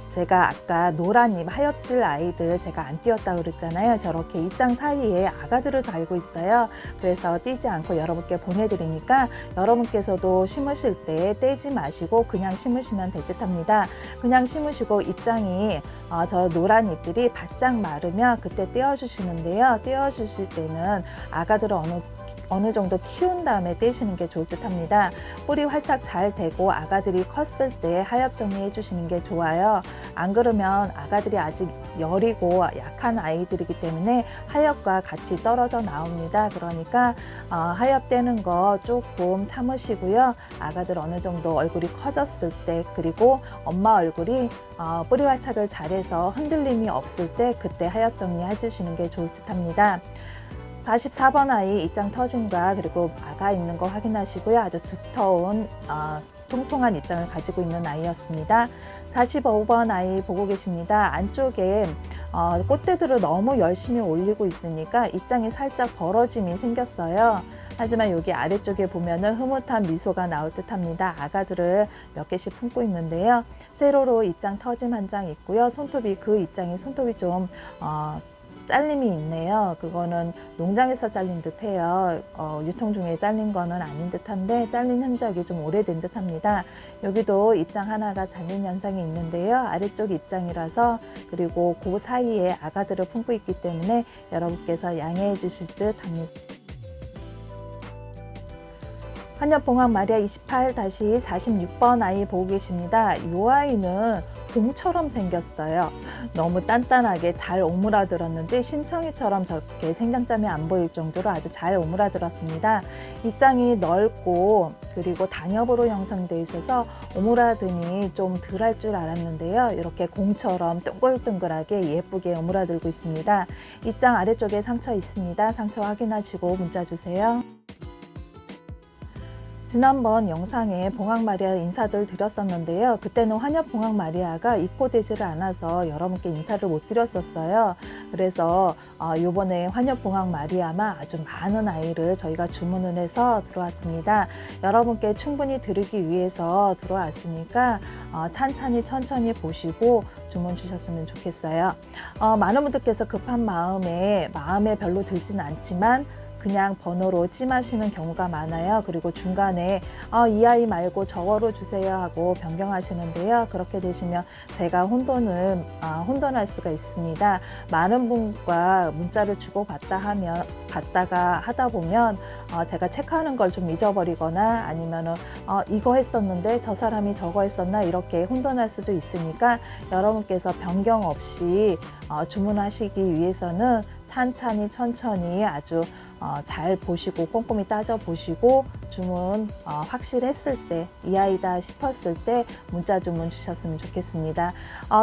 제가 아까 노란 잎 하엽질 아이들 제가 안 띄웠다고 그랬잖아요. 저렇게 입장 사이에 아가들을 달고 있어요. 그래서 띄지 않고 여러분께 보내드리니까 여러분께서도 심으실 때 떼지 마시고 그냥 심으시면 될 듯 합니다. 그냥 심으시고 입장이 저 노란 잎들이 바짝 마르면 그때 떼어주시는데요. 떼어주실 때는 아가들을 어느 정도 키운 다음에 떼시는 게 좋을 듯 합니다. 뿌리 활착 잘 되고 아가들이 컸을 때 하엽 정리해 주시는 게 좋아요. 안 그러면 아가들이 아직 여리고 약한 아이들이기 때문에 하엽과 같이 떨어져 나옵니다. 그러니까 하엽 떼는 거 조금 참으시고요. 아가들 어느 정도 얼굴이 커졌을 때, 그리고 엄마 얼굴이 뿌리 활착을 잘해서 흔들림이 없을 때 그때 하엽 정리해 주시는 게 좋을 듯 합니다. 44번 아이 입장 터짐과 그리고 아가 있는 거 확인하시고요. 아주 두터운 통통한 입장을 가지고 있는 아이였습니다. 45번 아이 보고 계십니다. 안쪽에 꽃대들을 너무 열심히 올리고 있으니까 입장이 살짝 벌어짐이 생겼어요. 하지만 여기 아래쪽에 보면은 흐뭇한 미소가 나올 듯 합니다. 아가들을 몇 개씩 품고 있는데요. 세로로 입장 터짐 한 장 있고요. 손톱이, 그 입장이 손톱이 좀 잘림이 있네요. 그거는 농장에서 잘린 듯해요. 유통 중에 잘린 거는 아닌 듯한데 잘린 흔적이 좀 오래된 듯합니다. 여기도 입장 하나가 잘린 현상이 있는데요. 아래쪽 입장이라서, 그리고 그 사이에 아가들을 품고 있기 때문에 여러분께서 양해해 주실 듯 합니다. 한엽봉황 마리아 28-46번 아이 보고 계십니다. 이 아이는 공처럼 생겼어요. 너무 단단하게 잘 오므라들었는지 심청이처럼 저렇게 생장점이 안 보일 정도로 아주 잘 오므라들었습니다. 입장이 넓고 그리고 단엽으로 형성되어 있어서 오므라듦이 좀 덜 할 줄 알았는데요. 이렇게 공처럼 동글동글하게 예쁘게 오므라들고 있습니다. 입장 아래쪽에 상처 있습니다. 상처 확인하시고 문자 주세요. 지난번 영상에 봉황 마리아 인사들 드렸었는데요. 그때는 환엽 봉황 마리아가 입고되지를 않아서 여러분께 인사를 못 드렸었어요. 그래서 이번에 환엽 봉황 마리아만 아주 많은 아이를 저희가 주문을 해서 들어왔습니다. 여러분께 충분히 드리기 위해서 들어왔으니까 천천히 보시고 주문 주셨으면 좋겠어요. 많은 분들께서 급한 마음에 별로 들진 않지만 그냥 번호로 찜하시는 경우가 많아요. 그리고 중간에 이 아이 말고 저거로 주세요 하고 변경하시는데요. 그렇게 되시면 제가 혼돈할 수가 있습니다. 많은 분과 문자를 받다가 하다 보면 제가 체크하는 걸 좀 잊어버리거나 아니면은 이거 했었는데 저 사람이 저거 했었나 이렇게 혼돈할 수도 있으니까 여러분께서 변경 없이 주문하시기 위해서는 천천히 아주 잘 보시고 꼼꼼히 따져보시고 주문 확실했을 때 이 아이다 싶었을 때 문자 주문 주셨으면 좋겠습니다.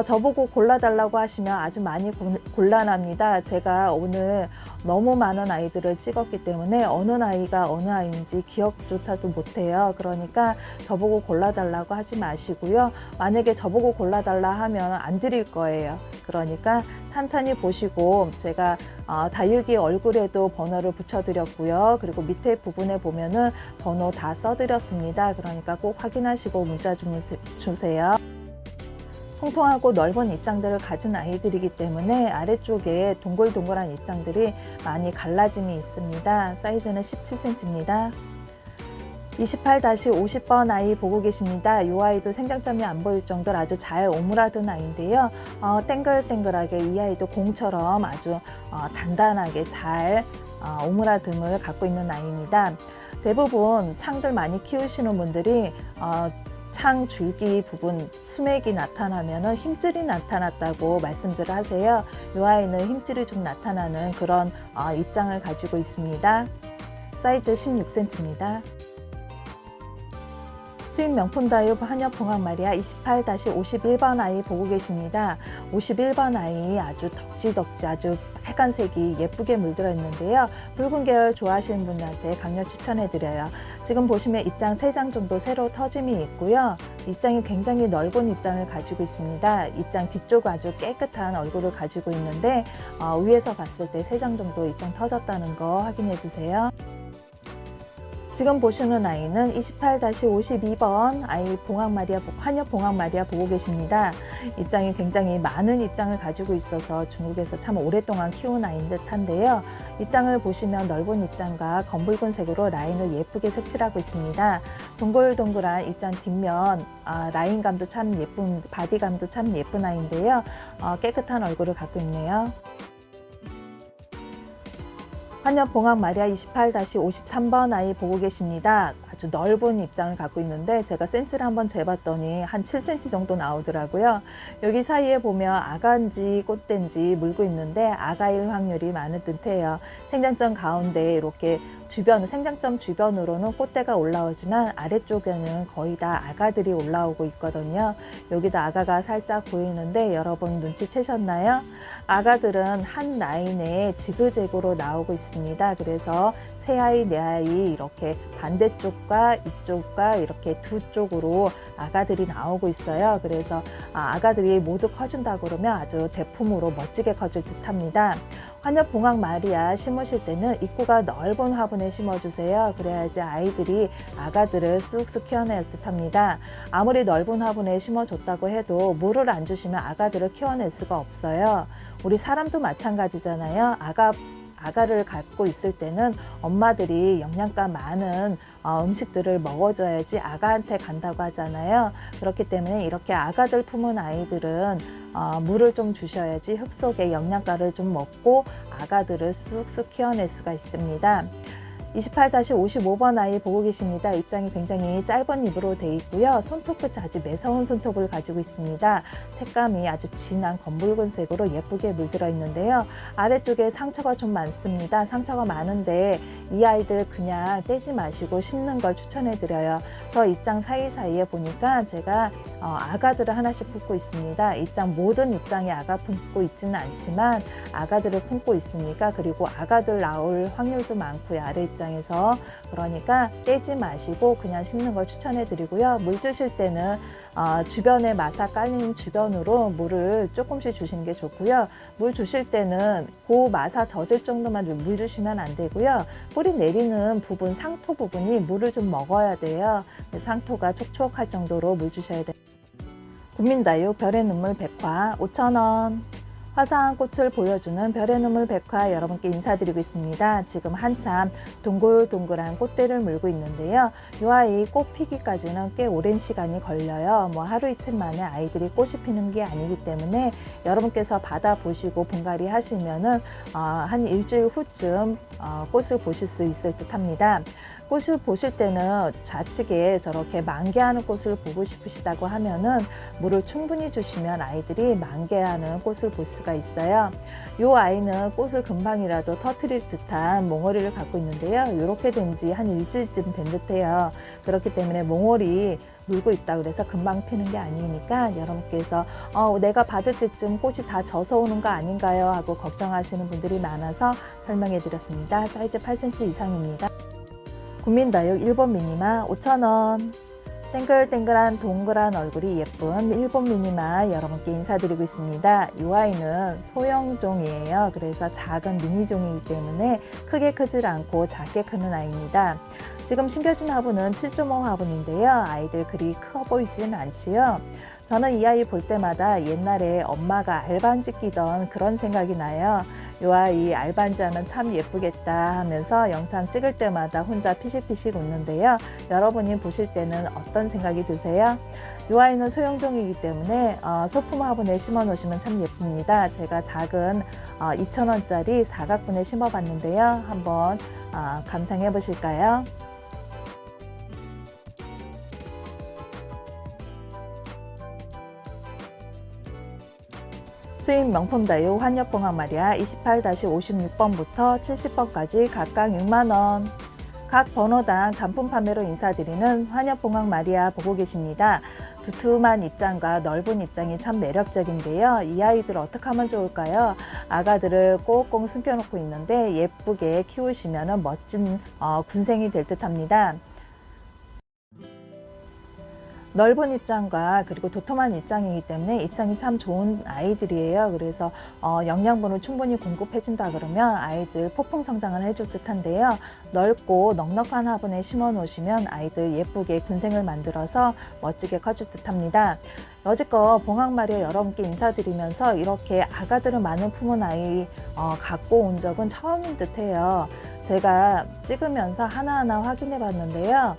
저보고 골라달라고 하시면 아주 많이 곤란합니다. 제가 오늘 너무 많은 아이들을 찍었기 때문에 어느 아이가 어느 아이인지 기억조차도 못해요. 그러니까 저보고 골라달라고 하지 마시고요. 만약에 저보고 골라달라 하면 안 드릴 거예요. 그러니까 천천히 보시고 제가 다육이 얼굴에도 번호를 붙여드렸고요. 그리고 밑에 부분에 보면은 번호 다 써드렸습니다. 그러니까 꼭 확인하시고 문자 주문 주세요. 통통하고 넓은 입장들을 가진 아이들이기 때문에 아래쪽에 동글동글한 입장들이 많이 갈라짐이 있습니다. 사이즈는 17cm입니다. 28-50번 아이 보고 계십니다. 이 아이도 생장점이 안 보일 정도로 아주 잘 오므라든 아이인데요. 땡글땡글하게 이 아이도 공처럼 아주 단단하게 잘 오므라듦을 갖고 있는 아이입니다. 대부분 창들 많이 키우시는 분들이 창 줄기 부분 수맥이 나타나면 힘줄이 나타났다고 말씀들을 하세요. 이 아이는 힘줄이 좀 나타나는 그런 입장을 가지고 있습니다. 사이즈 16cm입니다. 수입 명품 다육 한엽 봉황 마리아 28-51번 아이 보고 계십니다. 51번 아이 아주 덕지덕지 아주 빨간색이 예쁘게 물들어 있는데요. 붉은 계열 좋아하시는 분들한테 강력 추천해드려요. 지금 보시면 입장 3장 정도 새로 터짐이 있고요. 입장이 굉장히 넓은 입장을 가지고 있습니다. 입장 뒤쪽 아주 깨끗한 얼굴을 가지고 있는데 위에서 봤을 때 3장 정도 입장 터졌다는 거 확인해 주세요. 지금 보시는 아이는 28-52번 아이 한엽 봉황 마리아 보고 계십니다. 입장이 굉장히 많은 입장을 가지고 있어서 중국에서 참 오랫동안 키운 아이인 듯한데요. 입장을 보시면 넓은 입장과 검붉은색으로 라인을 예쁘게 색칠하고 있습니다. 동글동글한 입장 뒷면 라인감도 참 예쁜, 바디감도 참 예쁜 아이인데요. 깨끗한 얼굴을 갖고 있네요. 한엽 봉황 마리아 28-53번 아이 보고 계십니다. 아주 넓은 입장을 갖고 있는데 제가 센치를 한번 재봤더니 한 7cm 정도 나오더라고요. 여기 사이에 보면 아가인지 꽃대인지 물고 있는데 아가일 확률이 많은 듯해요. 생장점 가운데 이렇게 생장점 주변으로는 꽃대가 올라오지만 아래쪽에는 거의 다 아가들이 올라오고 있거든요. 여기도 아가가 살짝 보이는데 여러분 눈치채셨나요? 아가들은 한 라인에 지그재그로 나오고 있습니다. 그래서 세 아이, 네 아이 이렇게 반대쪽과 이쪽과 이렇게 두 쪽으로 아가들이 나오고 있어요. 그래서 아가들이 모두 커준다 그러면 아주 대품으로 멋지게 커질 듯합니다. 환엽봉황 마리아 심으실 때는 입구가 넓은 화분에 심어주세요. 그래야지 아이들이 아가들을 쑥쑥 키워낼 듯 합니다. 아무리 넓은 화분에 심어줬다고 해도 물을 안 주시면 아가들을 키워낼 수가 없어요. 우리 사람도 마찬가지잖아요. 아가를 갖고 있을 때는 엄마들이 영양가 많은 음식들을 먹어줘야지 아가한테 간다고 하잖아요. 그렇기 때문에 이렇게 아가들 품은 아이들은 물을 좀 주셔야지 흙 속에 영양가를 좀 먹고 아가들을 쑥쑥 키워낼 수가 있습니다. 28-55번 아이 보고 계십니다. 입장이 굉장히 짧은 잎으로 되어 있고요. 손톱 끝이 아주 매서운 손톱을 가지고 있습니다. 색감이 아주 진한 검붉은색으로 예쁘게 물들어 있는데요. 아래쪽에 상처가 좀 많습니다. 상처가 많은데 이 아이들 그냥 떼지 마시고 심는 걸 추천해 드려요. 저 입장 사이사이에 보니까 제가 아가들을 하나씩 품고 있습니다. 모든 입장에 아가 품고 있지는 않지만 아가들을 품고 있으니까, 그리고 아가들 나올 확률도 많고요. 아래 입장에서. 그러니까 떼지 마시고 그냥 심는 걸 추천해 드리고요. 물 주실 때는 주변에 마사 깔린 주변으로 물을 조금씩 주시는 게 좋고요. 물 주실 때는 그 마사 젖을 정도만 물 주시면 안 되고요. 뿌리 내리는 부분, 상토 부분이 물을 좀 먹어야 돼요. 상토가 촉촉할 정도로 물 주셔야 돼요. 국민다육 별의 눈물 백화 5,000원. 화사한 꽃을 보여주는 별의 눈물 백화 여러분께 인사드리고 있습니다. 지금 한참 동글동글한 꽃대를 물고 있는데요. 이 아이 꽃 피기까지는 꽤 오랜 시간이 걸려요. 하루 이틀 만에 아이들이 꽃이 피는 게 아니기 때문에 여러분께서 받아보시고 분갈이 하시면은 한 일주일 후쯤 꽃을 보실 수 있을 듯 합니다. 꽃을 보실 때는 좌측에 저렇게 만개하는 꽃을 보고 싶으시다고 하면은 물을 충분히 주시면 아이들이 만개하는 꽃을 볼 수가 있어요. 이 아이는 꽃을 금방이라도 터트릴 듯한 몽오리를 갖고 있는데요. 이렇게 된 지 한 일주일쯤 된 듯해요. 그렇기 때문에 몽오리 물고 있다 그래서 금방 피는 게 아니니까 여러분께서 내가 받을 때쯤 꽃이 다 져서 오는 거 아닌가요? 하고 걱정하시는 분들이 많아서 설명해 드렸습니다. 사이즈 8cm 이상입니다. 국민다육 일본 미니마 5,000원. 땡글땡글한 동그란 얼굴이 예쁜 일본 미니마 여러분께 인사드리고 있습니다. 이 아이는 소형종이에요. 그래서 작은 미니종이기 때문에 크게 크질 않고 작게 크는 아이입니다. 지금 심겨진 화분은 7.5 화분인데요. 아이들 그리 커 보이지는 않지요. 저는 이 아이 볼 때마다 옛날에 엄마가 알반지 끼던 그런 생각이 나요. 이 아이 알반지 하면 참 예쁘겠다 하면서 영상 찍을 때마다 혼자 피식피식 웃는데요. 여러분이 보실 때는 어떤 생각이 드세요? 이 아이는 소형종이기 때문에 소품 화분에 심어 놓으시면 참 예쁩니다. 제가 작은 2,000원짜리 사각분에 심어 봤는데요. 한번 감상해 보실까요? 수입 명품 다육 환엽봉황 마리아 28-56번부터 70번까지 각각 6만원. 각 번호당 단품 판매로 인사드리는 환엽봉황 마리아 보고 계십니다. 두툼한 입장과 넓은 입장이 참 매력적인데요. 이 아이들 어떻게 하면 좋을까요? 아가들을 꽁꽁 숨겨놓고 있는데 예쁘게 키우시면 멋진 군생이 될 듯합니다. 넓은 입장과 그리고 도톰한 입장이기 때문에 입장이 참 좋은 아이들이에요. 그래서 영양분을 충분히 공급해준다 그러면 아이들 폭풍 성장을 해줄 듯한데요. 넓고 넉넉한 화분에 심어 놓으시면 아이들 예쁘게 군생을 만들어서 멋지게 커줄 듯합니다. 여지껏 봉황마리아 여러분께 인사드리면서 이렇게 아가들을 많은 품은 아이 갖고 온 적은 처음인 듯해요. 제가 찍으면서 하나하나 확인해 봤는데요.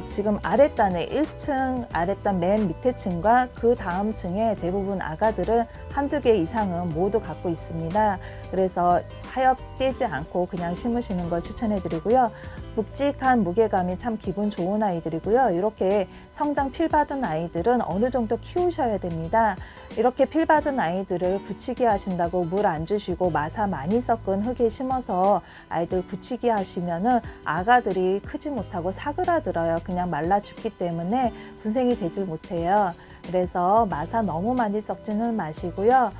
지금 아랫단에 1층 아랫단 맨 밑에 층과 그 다음 층에 대부분 아가들을 한두 개 이상은 모두 갖고 있습니다. 그래서 하엽 떼지 않고 그냥 심으시는 걸 추천해 드리고요. 묵직한 무게감이 참 기분 좋은 아이들이고요. 이렇게 성장 필받은 아이들은 어느 정도 키우셔야 됩니다. 이렇게 필받은 아이들을 굳히기 하신다고 물 안 주시고 마사 많이 섞은 흙에 심어서 아이들 굳히기 하시면은 아가들이 크지 못하고 사그라들어요. 그냥 말라 죽기 때문에 군생이 되질 못해요. 그래서 마사 너무 많이 섞지는 마시고요.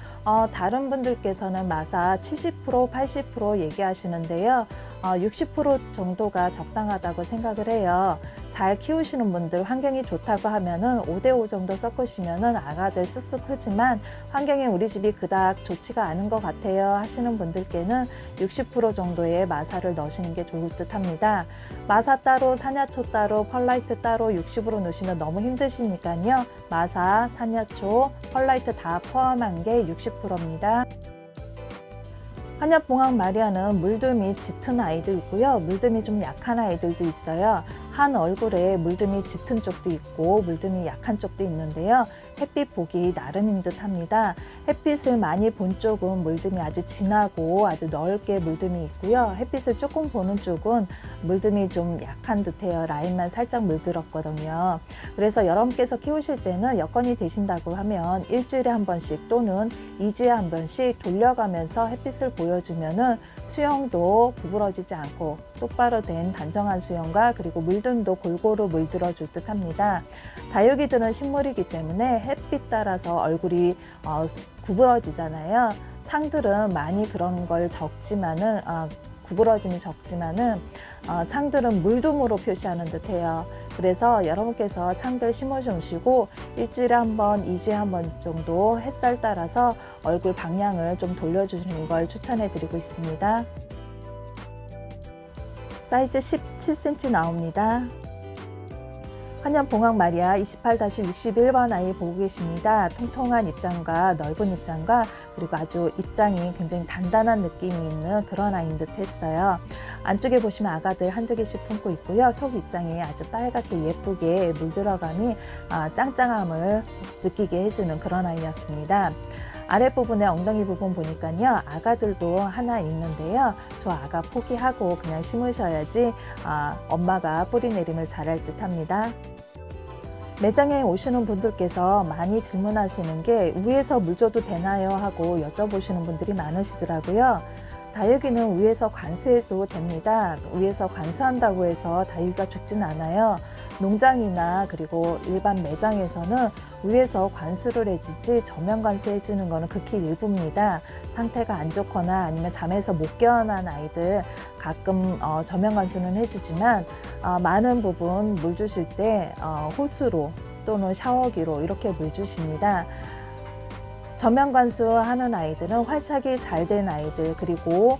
다른 분들께서는 마사 70%, 80% 얘기하시는데요. 60% 정도가 적당하다고 생각을 해요. 잘 키우시는 분들, 환경이 좋다고 하면은 5대5 정도 섞으시면은 아가들 쑥쑥 크지만 환경이 우리 집이 그닥 좋지가 않은 것 같아요 하시는 분들께는 60% 정도의 마사를 넣으시는 게 좋을 듯 합니다. 마사 따로, 사냐초 따로, 펄라이트 따로 60으로 넣으시면 너무 힘드시니까요. 마사, 사냐초, 펄라이트 다 포함한 게 60%입니다. 한약봉황 마리아는 물듬이 짙은 아이도 있고요. 물듬이 좀 약한 아이들도 있어요. 한 얼굴에 물듬이 짙은 쪽도 있고 물듬이 약한 쪽도 있는데요. 햇빛 보기 나름인 듯 합니다. 햇빛을 많이 본 쪽은 물듬이 아주 진하고 아주 넓게 물듬이 있고요. 햇빛을 조금 보는 쪽은 물듬이 좀 약한 듯해요. 라인만 살짝 물들었거든요. 그래서 여러분께서 키우실 때는 여건이 되신다고 하면 일주일에 한 번씩 또는 2주에 한 번씩 돌려가면서 햇빛을 보여주면은 수영도 구부러지지 않고 똑바로 된 단정한 수영과 그리고 물듬도 골고루 물들어 줄 듯 합니다. 다육이들은 식물이기 때문에 햇빛 따라서 얼굴이 구부러지잖아요. 창들은 많이 그런 걸 적지만은 구부러짐이 적지만은 창들은 물듬으로 표시하는 듯해요. 그래서 여러분께서 창들 심어 주시고 일주일에 한 번, 2주에 한 번 정도 햇살 따라서 얼굴 방향을 좀 돌려주시는 걸 추천해 드리고 있습니다. 사이즈 17cm 나옵니다. 한얀봉황 마리아 28-61번 아이 보고 계십니다. 통통한 입장과 넓은 입장과 그리고 아주 입장이 굉장히 단단한 느낌이 있는 그런 아이인 듯 했어요. 안쪽에 보시면 아가들 한두 개씩 품고 있고요. 속 입장이 아주 빨갛게 예쁘게 물들어감이 짱짱함을 느끼게 해주는 그런 아이였습니다. 아랫부분에 엉덩이 부분 보니까요. 아가들도 하나 있는데요. 저 아가 포기하고 그냥 심으셔야지 엄마가 뿌리 내림을 잘할 듯 합니다. 매장에 오시는 분들께서 많이 질문하시는 게 위에서 물 줘도 되나요? 하고 여쭤보시는 분들이 많으시더라고요. 다육이는 위에서 관수해도 됩니다. 위에서 관수한다고 해서 다육이가 죽진 않아요. 농장이나 그리고 일반 매장에서는 위에서 관수를 해주지 전면 관수해주는 것은 극히 일부입니다. 상태가 안 좋거나 아니면 잠에서 못 깨어난 아이들 가끔 전면 관수는 해주지만 많은 부분 물 주실 때 호스로 또는 샤워기로 이렇게 물 주십니다. 전면 관수하는 아이들은 활착이 잘 된 아이들 그리고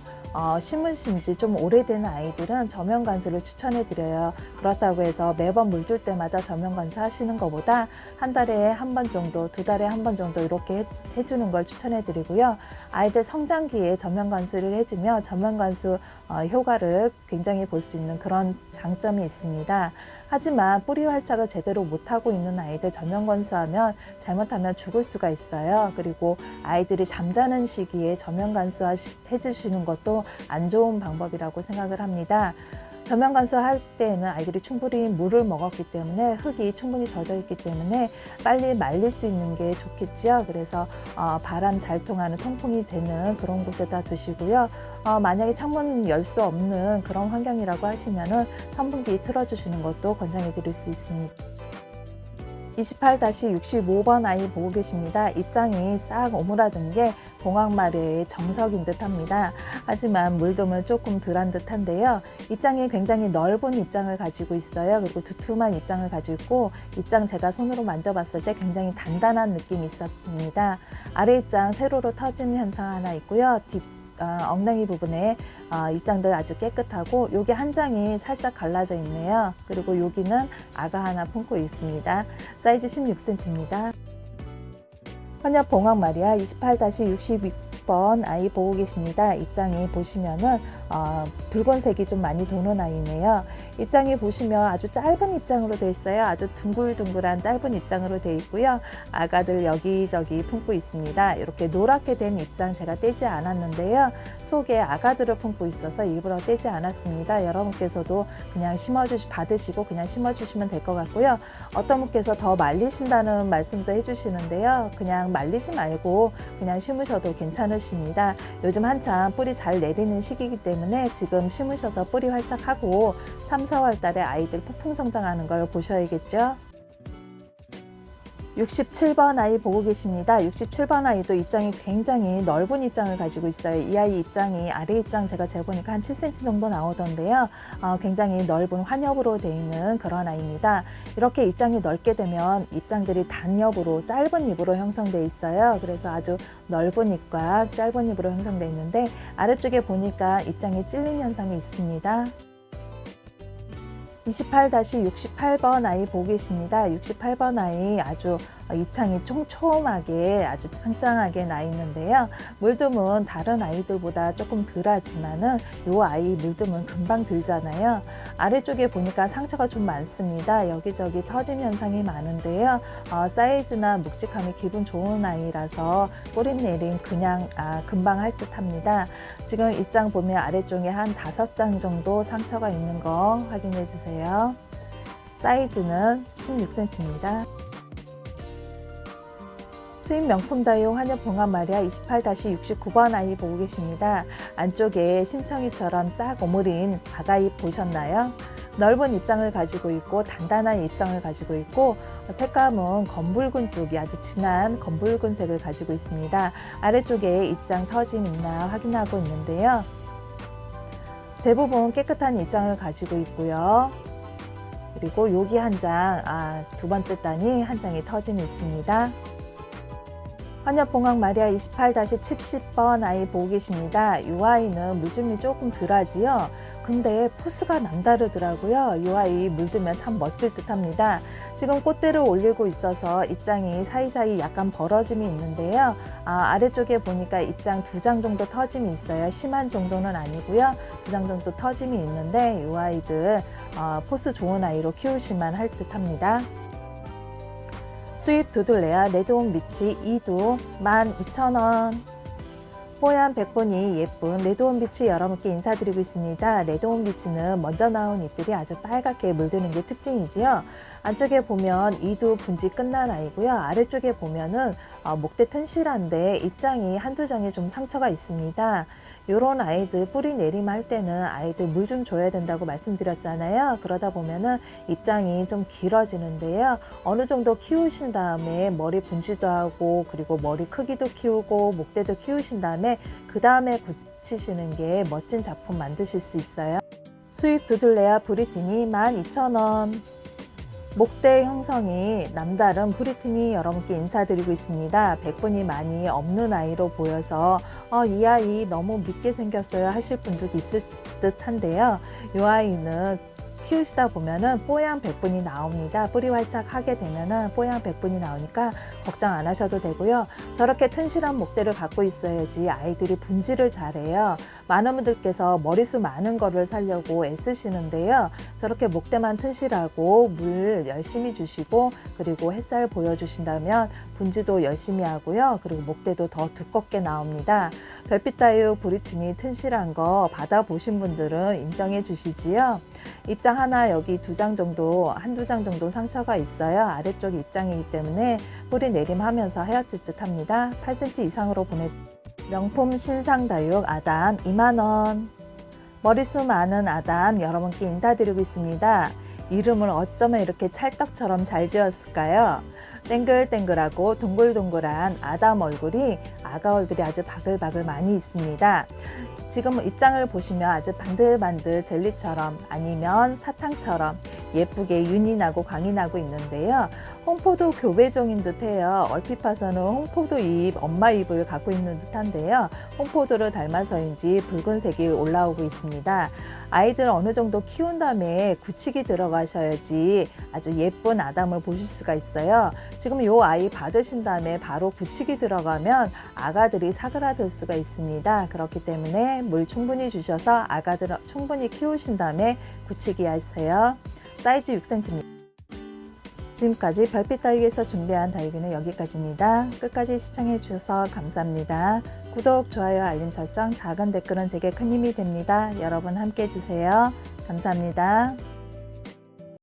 심으신 지 좀 오래된 아이들은 전면 관수를 추천해 드려요. 그렇다고 해서 매번 물줄 때마다 전면 관수 하시는 것보다 한 달에 한 번 정도, 두 달에 한 번 정도 이렇게 해주는 걸 추천해 드리고요. 아이들 성장기에 전면 관수를 해주며 전면 관수 효과를 굉장히 볼 수 있는 그런 장점이 있습니다. 하지만 뿌리 활착을 제대로 못하고 있는 아이들 전면 관수하면 잘못하면 죽을 수가 있어요. 그리고 아이들이 잠자는 시기에 전면 관수 해주시는 것도 안 좋은 방법이라고 생각을 합니다. 전면 관수할 때에는 아이들이 충분히 물을 먹었기 때문에 흙이 충분히 젖어 있기 때문에 빨리 말릴 수 있는 게 좋겠죠. 그래서 바람 잘 통하는 통풍이 되는 그런 곳에다 두시고요. 만약에 창문 열 수 없는 그런 환경이라고 하시면은 선풍기 틀어주시는 것도 권장해 드릴 수 있습니다. 28-65번 아이 보고 계십니다. 입장이 싹 오므라든 게 봉황마리아의 정석인 듯 합니다. 하지만 물돔은 조금 덜한 듯한데요. 입장이 굉장히 넓은 입장을 가지고 있어요. 그리고 두툼한 입장을 가지고 있고 입장 제가 손으로 만져봤을 때 굉장히 단단한 느낌이 있었습니다. 아래 입장 세로로 터진 현상 하나 있고요. 엉덩이 부분에 입장들 아주 깨끗하고 여기 한 장이 살짝 갈라져 있네요. 그리고 여기는 아가 하나 품고 있습니다. 사이즈 16cm입니다. 헌엽 봉황 마리아 28-66번 아이 보고 계십니다. 입장이 보시면은 붉은색이 좀 많이 도는 아이네요. 입장이 보시면 아주 짧은 입장으로 되어 있어요. 아주 둥글둥글한 짧은 입장으로 되어 있고요. 아가들 여기저기 품고 있습니다. 이렇게 노랗게 된 입장 제가 떼지 않았는데요. 속에 아가들을 품고 있어서 일부러 떼지 않았습니다. 여러분께서도 그냥 받으시고 그냥 심어주시면 될 것 같고요. 어떤 분께서 더 말리신다는 말씀도 해주시는데요. 그냥 말리지 말고 그냥 심으셔도 괜찮으십니다. 요즘 한참 뿌리 잘 내리는 시기이기 때문에 지금 심으셔서 뿌리 활착하고 3, 4월 달에 아이들 폭풍 성장하는 걸 보셔야겠죠. 67번 아이 보고 계십니다. 67번 아이도 입장이 굉장히 넓은 입장을 가지고 있어요. 이 아이 입장이 아래 입장 제가 재보니까 한 7cm 정도 나오던데요. 굉장히 넓은 환엽으로 되어 있는 그런 아이입니다. 이렇게 입장이 넓게 되면 입장들이 단엽으로 짧은 입으로 형성되어 있어요. 그래서 아주 넓은 입과 짧은 입으로 형성되어 있는데 아래쪽에 보니까 입장이 찔림 현상이 있습니다. 28-68번 아이 보고 계십니다. 68번 아이 아주 입장이 촘촘하게 아주 짱짱하게 나 있는데요. 물듬은 다른 아이들보다 조금 덜하지만은 이 아이 물듬은 금방 들잖아요. 아래쪽에 보니까 상처가 좀 많습니다. 여기저기 터짐 현상이 많은데요. 사이즈나 묵직함이 기분 좋은 아이라서 뿌리 내림 그냥 금방 할 듯 합니다. 지금 입장 보면 아래쪽에 한 5장 정도 상처가 있는 거 확인해 주세요. 사이즈는 16cm입니다. 수입 명품 다이오 환엽 봉합 마리아 28-69번 아이 보고 계십니다. 안쪽에 심청이처럼 싹 오므린 아가잎 보셨나요? 넓은 입장을 가지고 있고 단단한 입성을 가지고 있고 색감은 검붉은 쪽이 아주 진한 검붉은 색을 가지고 있습니다. 아래쪽에 입장 터짐 있나 확인하고 있는데요. 대부분 깨끗한 입장을 가지고 있고요. 그리고 여기 한 장, 두 번째 단이 한 장이 터짐이 있습니다. 환엽 봉합 마리아 28-70번 아이 보고 계십니다. 이 아이는 물줌이 조금 덜하지요. 근데 포스가 남다르더라고요. 이 아이 물들면 참 멋질 듯 합니다. 지금 꽃대를 올리고 있어서 입장이 사이사이 약간 벌어짐이 있는데요. 아래쪽에 보니까 입장 2장 정도 터짐이 있어요. 심한 정도는 아니고요. 2장 정도 터짐이 있는데 이 아이들 포스 좋은 아이로 키우실만 할 듯 합니다. 수입 두들레아 레드온 비치 2두 12,000원. 뽀얀 백본이 예쁜 레드온 비치 여러분께 인사드리고 있습니다. 레드온 비치는 먼저 나온 잎들이 아주 빨갛게 물드는 게 특징이지요. 안쪽에 보면 2두 분지 끝난 아이고요. 아래쪽에 보면은 목대 튼실한데 입장이 한두 장에 좀 상처가 있습니다. 이런 아이들 뿌리 내림할 때는 아이들 물 좀 줘야 된다고 말씀드렸잖아요. 그러다 보면은 입장이 좀 길어지는데요. 어느 정도 키우신 다음에 머리 분지도 하고 그리고 머리 크기도 키우고 목대도 키우신 다음에 그 다음에 굳히시는 게 멋진 작품 만드실 수 있어요. 수입 두들레아 브리티니 12,000원. 목대 형성이 남다른 브리티니 여러분께 인사드리고 있습니다. 백분이 많이 없는 아이로 보여서 이 아이 너무 밉게 생겼어요 하실 분도 있을 듯 한데요. 이 아이는 키우시다 보면은 뽀얀 백분이 나옵니다. 뿌리 활짝 하게 되면은 뽀얀 백분이 나오니까 걱정 안 하셔도 되고요. 저렇게 튼실한 목대를 갖고 있어야지 아이들이 분지를 잘해요. 많은 분들께서 머리숱 많은 거를 살려고 애쓰시는데요. 저렇게 목대만 튼실하고 물 열심히 주시고 그리고 햇살 보여주신다면 분지도 열심히 하고요. 그리고 목대도 더 두껍게 나옵니다. 별빛 다이오 브리티니 튼실한 거 받아보신 분들은 인정해 주시지요. 입장 하나 여기 2장 정도, 한두 장 정도 상처가 있어요. 아래쪽 입장이기 때문에 뿌리 내림하면서 헤어질 듯 합니다. 8cm 이상으로 명품 신상 다육 아담 2만원. 머리숱 많은 아담 여러분께 인사드리고 있습니다. 이름을 어쩌면 이렇게 찰떡처럼 잘 지었을까요? 땡글땡글하고 동글동글한 아담 얼굴이 아가 얼들이 아주 바글바글 많이 있습니다. 지금 입장을 보시면 아주 반들반들 젤리처럼 아니면 사탕처럼 예쁘게 윤이 나고 광이 나고 있는데요. 홍포도 교배종인 듯해요. 얼핏 봐서는 홍포도 잎, 엄마 잎을 갖고 있는 듯한데요. 홍포도를 닮아서인지 붉은색이 올라오고 있습니다. 아이들 어느 정도 키운 다음에 굳히기 들어가셔야지 아주 예쁜 아담을 보실 수가 있어요. 지금 이 아이 받으신 다음에 바로 굳히기 들어가면 아가들이 사그라들 수가 있습니다. 그렇기 때문에 물 충분히 주셔서 아가들 충분히 키우신 다음에 굳히기 하세요. 사이즈 6cm입니다. 지금까지 별빛 다육에서 준비한 다육이는 여기까지입니다. 끝까지 시청해 주셔서 감사합니다. 구독, 좋아요, 알림 설정, 작은 댓글은 제게 큰 힘이 됩니다. 여러분 함께 해주세요. 감사합니다.